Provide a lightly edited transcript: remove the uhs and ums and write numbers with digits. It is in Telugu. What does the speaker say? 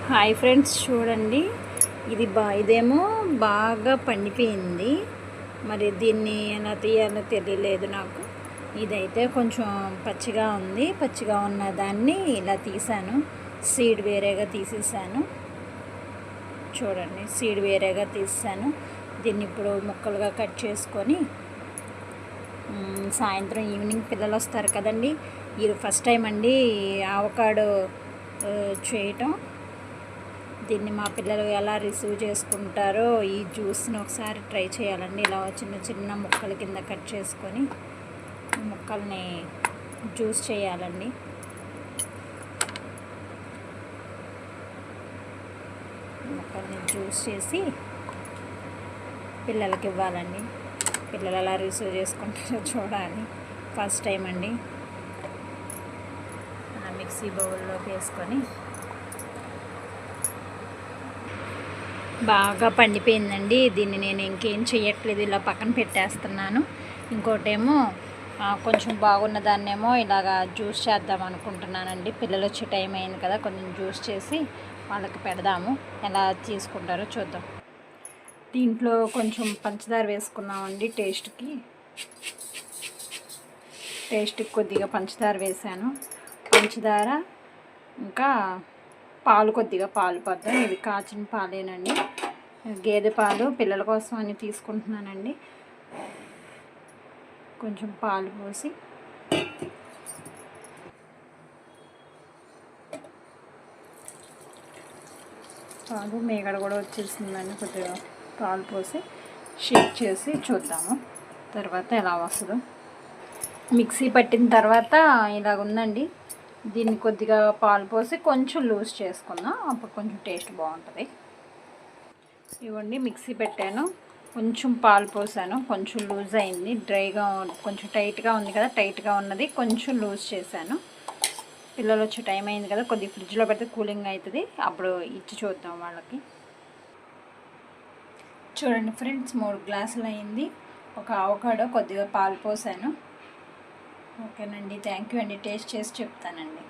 హాయ్ ఫ్రెండ్స్, చూడండి. ఇదేమో బాగా పండిపోయింది. మరి దీన్ని ఎలా తీయాలో తెలియలేదు నాకు. ఇదైతే కొంచెం పచ్చిగా ఉంది. పచ్చిగా ఉన్న దాన్ని ఇలా తీసాను. సీడ్ వేరేగా తీసేసాను. చూడండి, సీడ్ వేరేగా తీసాను. దీన్ని ఇప్పుడు ముక్కలుగా కట్ చేసుకొని సాయంత్రం ఈవినింగ్ పిల్లలు వస్తారు కదండి. ఇది ఫస్ట్ టైం అండి ఆవకాడో చేయటం. దీన్ని మా పిల్లలు ఎలా రిసీవ్ చేసుకుంటారో ఈ జ్యూస్ని ఒకసారి ట్రై చేయాలండి. ఇలా చిన్న చిన్న ముక్కల కింద కట్ చేసుకొని ముక్కల్ని జ్యూస్ చేయాలండి. ముక్కల్ని జ్యూస్ చేసి పిల్లలకి ఇవ్వాలండి. పిల్లలు ఎలా రిసీవ్ చేసుకుంటారో చూడాలి. ఫస్ట్ టైం అండి. మిక్సీ బౌల్లోకి వేసుకొని బాగా పండిపోయిందండి. దీన్ని నేను ఇంకేం చేయట్లేదు, ఇలా పక్కన పెట్టేస్తున్నాను. ఇంకోటేమో కొంచెం బాగున్న దాన్నేమో ఇలాగా జ్యూస్ చేద్దాం అనుకుంటున్నానండి. పిల్లలు వచ్చే టైం అయింది కదా, కొంచెం జ్యూస్ చేసి వాళ్ళకి పెడదాము. ఎలా తీసుకుంటారో చూద్దాం. దీంట్లో కొంచెం పంచదార వేసుకున్నామండి. టేస్ట్కి కొద్దిగా పంచదార వేసాను. పంచదార ఇంకా పాలు, కొద్దిగా పాలు పద్దాం. ఇవి కాచిన పాలేనండి, గేదె పాలు. పిల్లల కోసం అని తీసుకుంటున్నానండి. కొంచెం పాలు పోసి పాలు మేగడ కూడా వచ్చేసిందండి. కొద్దిగా పాలు పోసి షేక్ చేసి చూద్దాము తర్వాత ఎలా వస్తుందో. మిక్సీ పట్టిన తర్వాత ఇలాగ ఉందండి. దీన్ని కొద్దిగా పాలు పోసి కొంచెం లూజ్ చేసుకుందాం, అప్పుడు కొంచెం టేస్ట్ బాగుంటుంది. ఇవ్వండి, మిక్సీ పెట్టాను, కొంచెం పాలు పోసాను, కొంచెం లూజ్ అయింది. డ్రైగా కొంచెం టైట్గా ఉంది కదా, టైట్గా ఉన్నది కొంచెం లూజ్ చేశాను. పిల్లలు వచ్చే టైం అయింది కదా, కొద్దిగా ఫ్రిడ్జ్లో పెడితే కూలింగ్ అవుతుంది, అప్పుడు ఇచ్చి చూద్దాం వాళ్ళకి. చూడండి ఫ్రెండ్స్, 3 గ్లాసులు అయింది. ఒక ఆవకాడో, కొద్దిగా పాలు పోసాను. ఓకేనండి, థ్యాంక్ యూ అండి. టేస్ట్ చేసి చెప్తానండి.